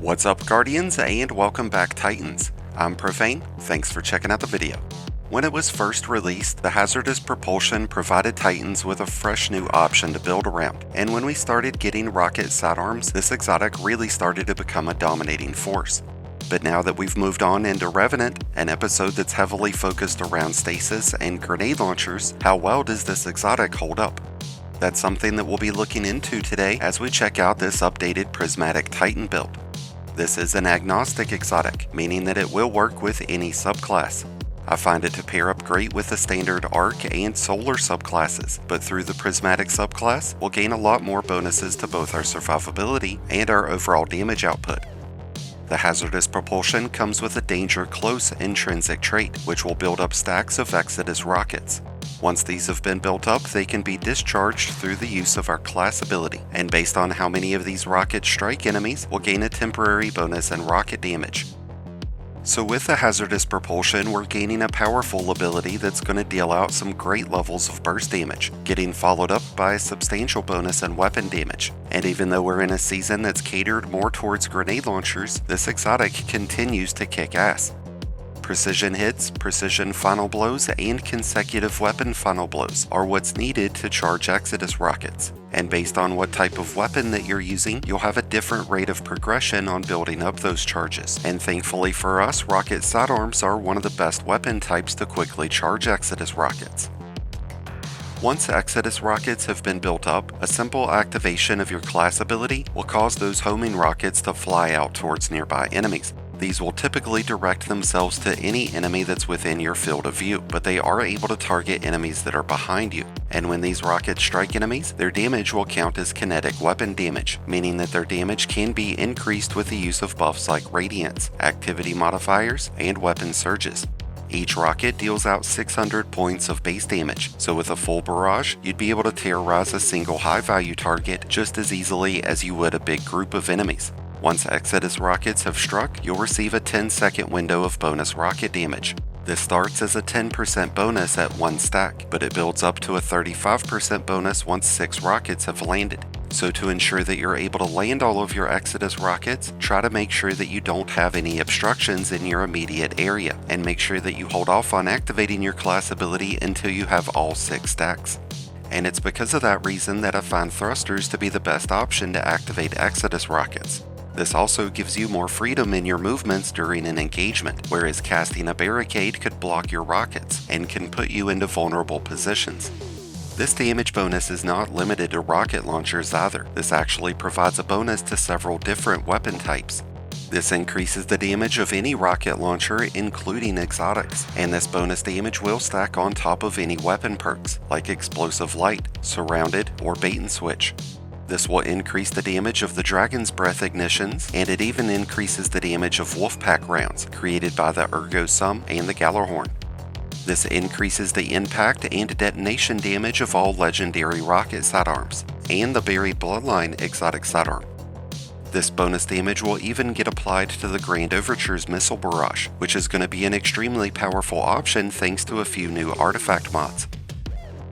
What's up, Guardians, and welcome back, Titans. I'm Profane, thanks for checking out the video. When it was first released, the Hazardous Propulsion provided Titans with a fresh new option to build around, and when we started getting rocket sidearms, this exotic really started to become a dominating force. But now that we've moved on into Revenant, an episode that's heavily focused around stasis and grenade launchers, how well does this exotic hold up? That's something that we'll be looking into today as we check out this updated Prismatic Titan build. This is an agnostic exotic, meaning that it will work with any subclass. I find it to pair up great with the standard arc and solar subclasses, but through the prismatic subclass, we'll gain a lot more bonuses to both our survivability and our overall damage output. The Hazardous Propulsion comes with a Danger Close intrinsic trait, which will build up stacks of Exodus rockets. Once these have been built up, they can be discharged through the use of our class ability, and based on how many of these rockets strike enemies, we'll gain a temporary bonus in rocket damage. So with the Hazardous Propulsion, we're gaining a powerful ability that's going to deal out some great levels of burst damage, getting followed up by a substantial bonus in weapon damage. And even though we're in a season that's catered more towards grenade launchers, this exotic continues to kick ass. Precision hits, precision final blows, and consecutive weapon final blows are what's needed to charge Exodus rockets. And based on what type of weapon that you're using, you'll have a different rate of progression on building up those charges. And thankfully for us, rocket sidearms are one of the best weapon types to quickly charge Exodus rockets. Once Exodus rockets have been built up, a simple activation of your class ability will cause those homing rockets to fly out towards nearby enemies. These will typically direct themselves to any enemy that's within your field of view, but they are able to target enemies that are behind you. And when these rockets strike enemies, their damage will count as kinetic weapon damage, meaning that their damage can be increased with the use of buffs like Radiance, activity modifiers, and weapon surges. Each rocket deals out 600 points of base damage, so with a full barrage, you'd be able to terrorize a single high-value target just as easily as you would a big group of enemies. Once Exodus rockets have struck, you'll receive a 10-second window of bonus rocket damage. This starts as a 10% bonus at 1 stack, but it builds up to a 35% bonus once 6 rockets have landed. So to ensure that you're able to land all of your Exodus rockets, try to make sure that you don't have any obstructions in your immediate area, and make sure that you hold off on activating your class ability until you have all 6 stacks. And it's because of that reason that I find thrusters to be the best option to activate Exodus rockets. This also gives you more freedom in your movements during an engagement, whereas casting a barricade could block your rockets and can put you into vulnerable positions. This damage bonus is not limited to rocket launchers either. This actually provides a bonus to several different weapon types. This increases the damage of any rocket launcher, including exotics, and this bonus damage will stack on top of any weapon perks, like Explosive Light, Surrounded, or Bait and Switch. This will increase the damage of the Dragon's Breath ignitions, and it even increases the damage of Wolfpack rounds created by the Ergo Sum and the Gallarhorn. This increases the impact and detonation damage of all legendary rocket sidearms, and the Buried Bloodline exotic sidearm. This bonus damage will even get applied to the Grand Overture's Missile Barrage, which is going to be an extremely powerful option thanks to a few new artifact mods.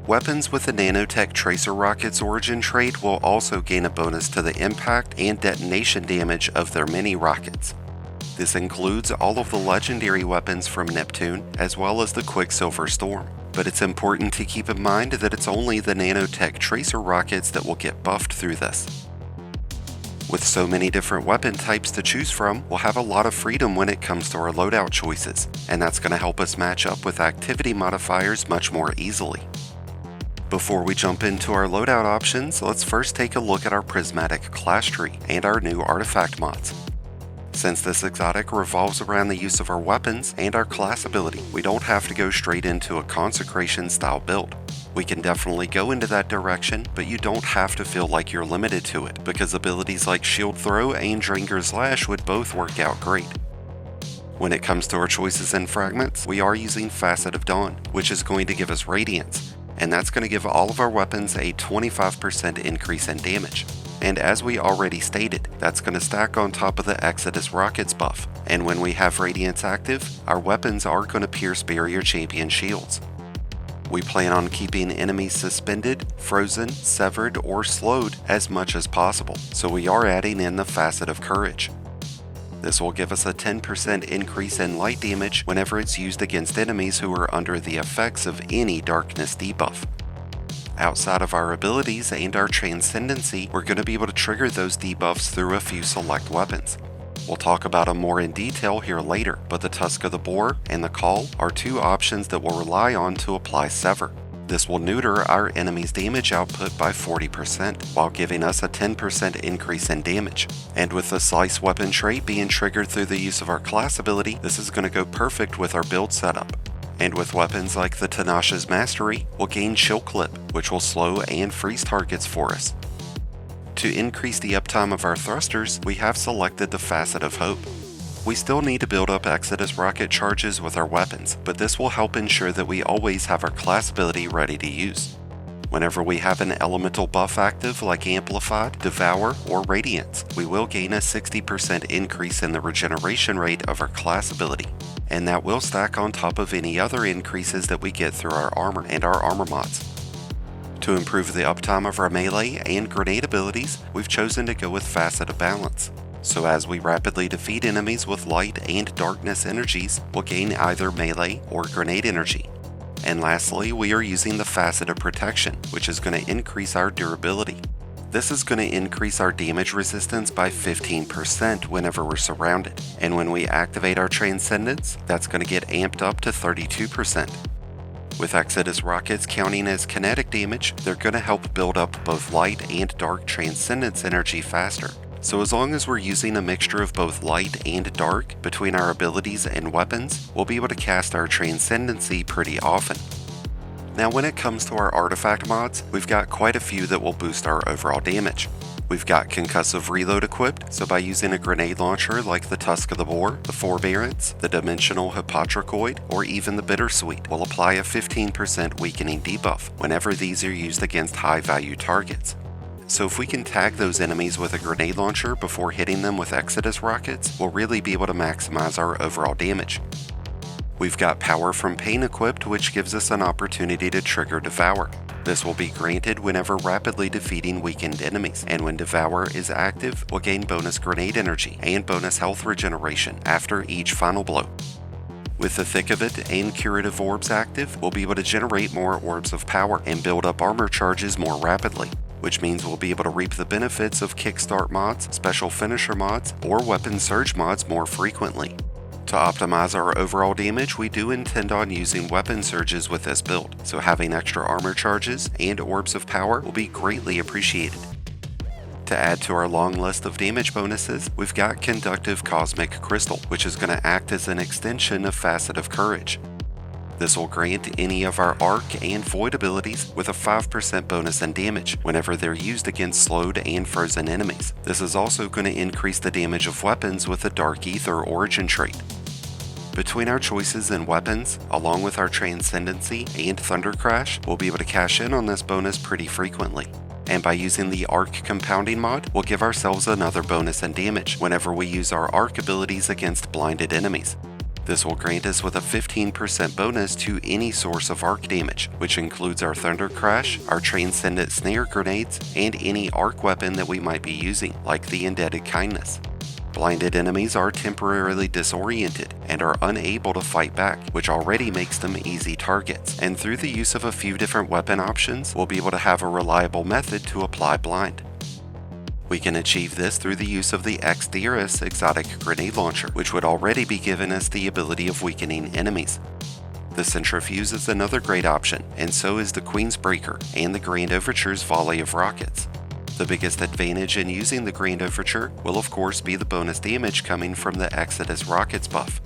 Weapons with the Nanotech Tracer Rocket's origin trait will also gain a bonus to the impact and detonation damage of their mini rockets. This includes all of the legendary weapons from Neptune, as well as the Quicksilver Storm. But it's important to keep in mind that it's only the Nanotech Tracer Rockets that will get buffed through this. With so many different weapon types to choose from, we'll have a lot of freedom when it comes to our loadout choices, and that's going to help us match up with activity modifiers much more easily. Before we jump into our loadout options, let's first take a look at our Prismatic class tree and our new artifact mods. Since this exotic revolves around the use of our weapons and our class ability, we don't have to go straight into a consecration style build. We can definitely go into that direction, but you don't have to feel like you're limited to it, because abilities like Shield Throw and Drinker's Lash would both work out great. When it comes to our choices in fragments, we are using Facet of Dawn, which is going to give us Radiance, and that's going to give all of our weapons a 25% increase in damage. And as we already stated, that's going to stack on top of the Exodus Rockets buff, and when we have Radiance active, our weapons are going to pierce barrier champion shields. We plan on keeping enemies suspended, frozen, severed, or slowed as much as possible, so we are adding in the Facet of Courage. This will give us a 10% increase in light damage whenever it's used against enemies who are under the effects of any darkness debuff. Outside of our abilities and our transcendency, we're going to be able to trigger those debuffs through a few select weapons. We'll talk about them more in detail here later, but the Tusk of the Boar and the Call are two options that we'll rely on to apply Sever. This will neuter our enemy's damage output by 40%, while giving us a 10% increase in damage. And with the Slice weapon trait being triggered through the use of our class ability, this is going to go perfect with our build setup. And with weapons like the Tenacious Mastery, we'll gain Chill Clip, which will slow and freeze targets for us. To increase the uptime of our thrusters, we have selected the Facet of Hope. We still need to build up Exodus rocket charges with our weapons, but this will help ensure that we always have our class ability ready to use. Whenever we have an elemental buff active like Amplified, Devour, or Radiance, we will gain a 60% increase in the regeneration rate of our class ability, and that will stack on top of any other increases that we get through our armor and our armor mods. To improve the uptime of our melee and grenade abilities, we've chosen to go with Facet of Balance. So as we rapidly defeat enemies with light and darkness energies, we'll gain either melee or grenade energy. And lastly, we are using the Facet of Protection, which is going to increase our durability. This is going to increase our damage resistance by 15% whenever we're surrounded, and when we activate our Transcendence, that's going to get amped up to 32%. With Exodus rockets counting as kinetic damage, they're going to help build up both light and dark Transcendence energy faster. So as long as we're using a mixture of both light and dark between our abilities and weapons, we'll be able to cast our Transcendency pretty often. Now when it comes to our artifact mods, we've got quite a few that will boost our overall damage. We've got Concussive Reload equipped, so by using a grenade launcher like the Tusk of the Boar, the Forbearance, the Dimensional Hypotricoid, or even the Bittersweet, will apply a 15% weakening debuff whenever these are used against high value targets. So if we can tag those enemies with a grenade launcher before hitting them with Exodus rockets, we'll really be able to maximize our overall damage. We've got Power from Pain equipped, which gives us an opportunity to trigger Devour. This will be granted whenever rapidly defeating weakened enemies, and when Devour is active, we'll gain bonus grenade energy and bonus health regeneration after each final blow. With the Thick of It and Curative Orbs active, we'll be able to generate more Orbs of Power and build up armor charges more rapidly, which means we'll be able to reap the benefits of Kickstart mods, Special Finisher mods, or Weapon Surge mods more frequently. To optimize our overall damage, we do intend on using weapon surges with this build, so having extra armor charges and orbs of power will be greatly appreciated. To add to our long list of damage bonuses, we've got Conductive Cosmic Crystal, which is going to act as an extension of Facet of Courage. This will grant any of our Arc and Void abilities with a 5% bonus in damage whenever they're used against slowed and frozen enemies. This is also going to increase the damage of weapons with the Dark Ether origin trait. Between our choices in weapons, along with our Transcendency and Thunder Crash, we'll be able to cash in on this bonus pretty frequently. And by using the Arc Compounding mod, we'll give ourselves another bonus in damage whenever we use our Arc abilities against blinded enemies. This will grant us with a 15% bonus to any source of arc damage, which includes our Thunder Crash, our Transcendent Snare Grenades, and any arc weapon that we might be using, like the Indebted Kindness. Blinded enemies are temporarily disoriented and are unable to fight back, which already makes them easy targets, and through the use of a few different weapon options, we'll be able to have a reliable method to apply blind. We can achieve this through the use of the Exderis exotic grenade launcher, which would already be giving us the ability of weakening enemies. The Centrifuge is another great option, and so is the Queen's Breaker and the Grand Overture's volley of rockets. The biggest advantage in using the Grand Overture will of course be the bonus damage coming from the Exodus rockets buff.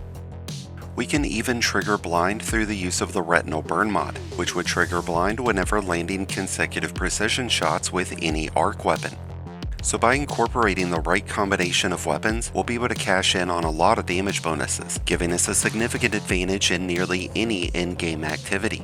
We can even trigger blind through the use of the Retinal Burn mod, which would trigger blind whenever landing consecutive precision shots with any arc weapon. So by incorporating the right combination of weapons, we'll be able to cash in on a lot of damage bonuses, giving us a significant advantage in nearly any in-game activity.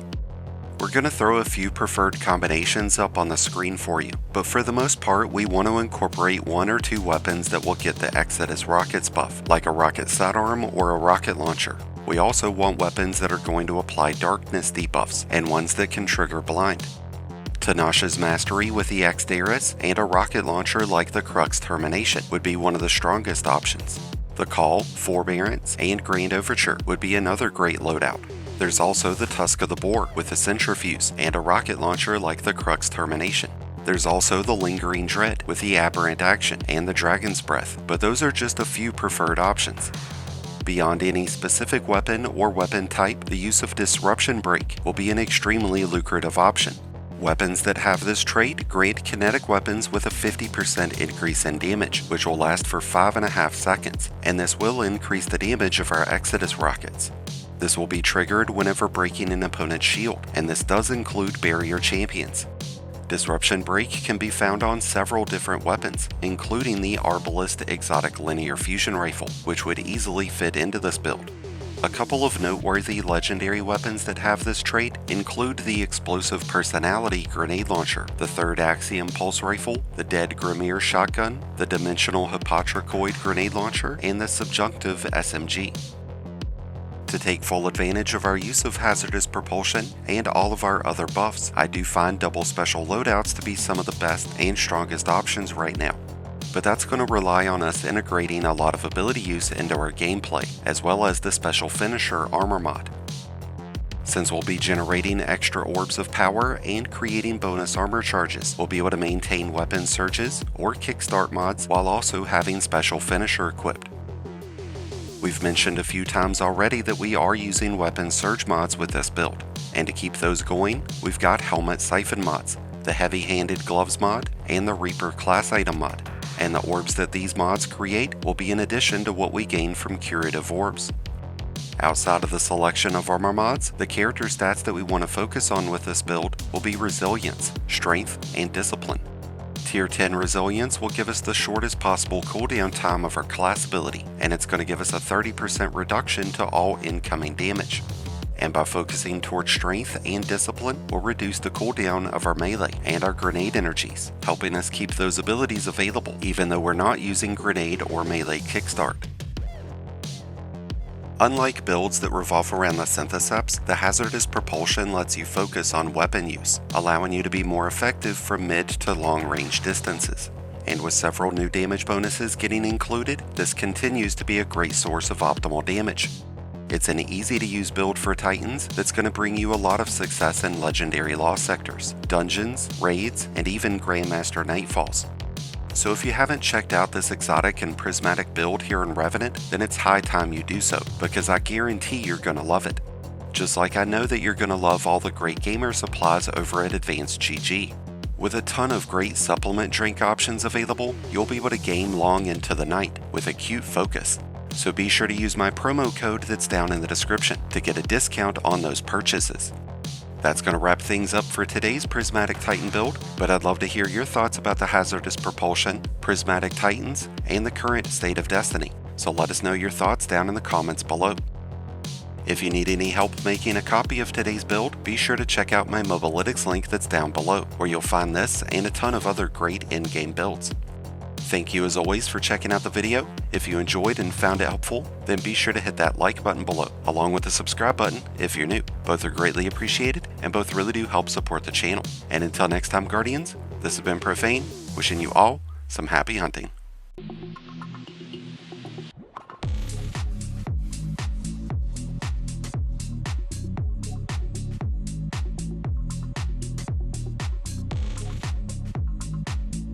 We're going to throw a few preferred combinations up on the screen for you, but for the most part we want to incorporate one or two weapons that will get the Exodus rockets buff, like a rocket sidearm or a rocket launcher. We also want weapons that are going to apply darkness debuffs, and ones that can trigger blind. Tenacious Mastery with the Exderis and a rocket launcher like the Crux Termination would be one of the strongest options. The Call, Forbearance, and Grand Overture would be another great loadout. There's also the Tusk of the Boar with a Centrifuge and a rocket launcher like the Crux Termination. There's also the Lingering Dread with the Aberrant Action and the Dragon's Breath, but those are just a few preferred options. Beyond any specific weapon or weapon type, the use of Disruption Break will be an extremely lucrative option. Weapons that have this trait grant kinetic weapons with a 50% increase in damage, which will last for 5.5 seconds, and this will increase the damage of our Exodus rockets. This will be triggered whenever breaking an opponent's shield, and this does include barrier champions. Disruption Break can be found on several different weapons, including the Arbalest Exotic Linear Fusion Rifle, which would easily fit into this build. A couple of noteworthy legendary weapons that have this trait include the Explosive Personality Grenade Launcher, the Third Axiom Pulse Rifle, the Dead Grimir Shotgun, the Dimensional Hypotricoid Grenade Launcher, and the Subjunctive SMG. To take full advantage of our use of Hazardous Propulsion and all of our other buffs, I do find double special loadouts to be some of the best and strongest options right now. But that's going to rely on us integrating a lot of ability use into our gameplay, as well as the Special Finisher armor mod. Since we'll be generating extra orbs of power and creating bonus armor charges, we'll be able to maintain weapon surges or kickstart mods while also having Special Finisher equipped. We've mentioned a few times already that we are using weapon surge mods with this build, and to keep those going, we've got Helmet Siphon mods, the Heavy-Handed Gloves mod, and the Reaper Class Item mod, and the orbs that these mods create will be in addition to what we gain from Curative Orbs. Outside of the selection of armor mods, the character stats that we want to focus on with this build will be Resilience, Strength, and Discipline. Tier 10 Resilience will give us the shortest possible cooldown time of our class ability, and it's going to give us a 30% reduction to all incoming damage. And by focusing towards Strength and Discipline, we'll reduce the cooldown of our melee and our grenade energies, helping us keep those abilities available even though we're not using grenade or melee kickstart. Unlike builds that revolve around the Syntheseps, the Hazardous Propulsion lets you focus on weapon use, allowing you to be more effective from mid to long range distances. And with several new damage bonuses getting included, this continues to be a great source of optimal damage. It's an easy to use build for Titans that's going to bring you a lot of success in legendary lost sectors, dungeons, raids, and even Grandmaster Nightfalls. So if you haven't checked out this exotic and prismatic build here in Revenant, then it's high time you do so, because I guarantee you're going to love it. Just like I know that you're going to love all the great gamer supplies over at Advanced GG. With a ton of great supplement drink options available, you'll be able to game long into the night with acute focus. So be sure to use my promo code that's down in the description to get a discount on those purchases. That's going to wrap things up for today's Prismatic Titan build, but I'd love to hear your thoughts about the Hazardous Propulsion, Prismatic Titans, and the current state of Destiny, so let us know your thoughts down in the comments below. If you need any help making a copy of today's build, be sure to check out my Mobalytics link that's down below, where you'll find this and a ton of other great in-game builds. Thank you as always for checking out the video. If you enjoyed and found it helpful, then be sure to hit that like button below, along with the subscribe button if you're new. Both are greatly appreciated, and both really do help support the channel. And until next time, Guardians, this has been Profane, wishing you all some happy hunting.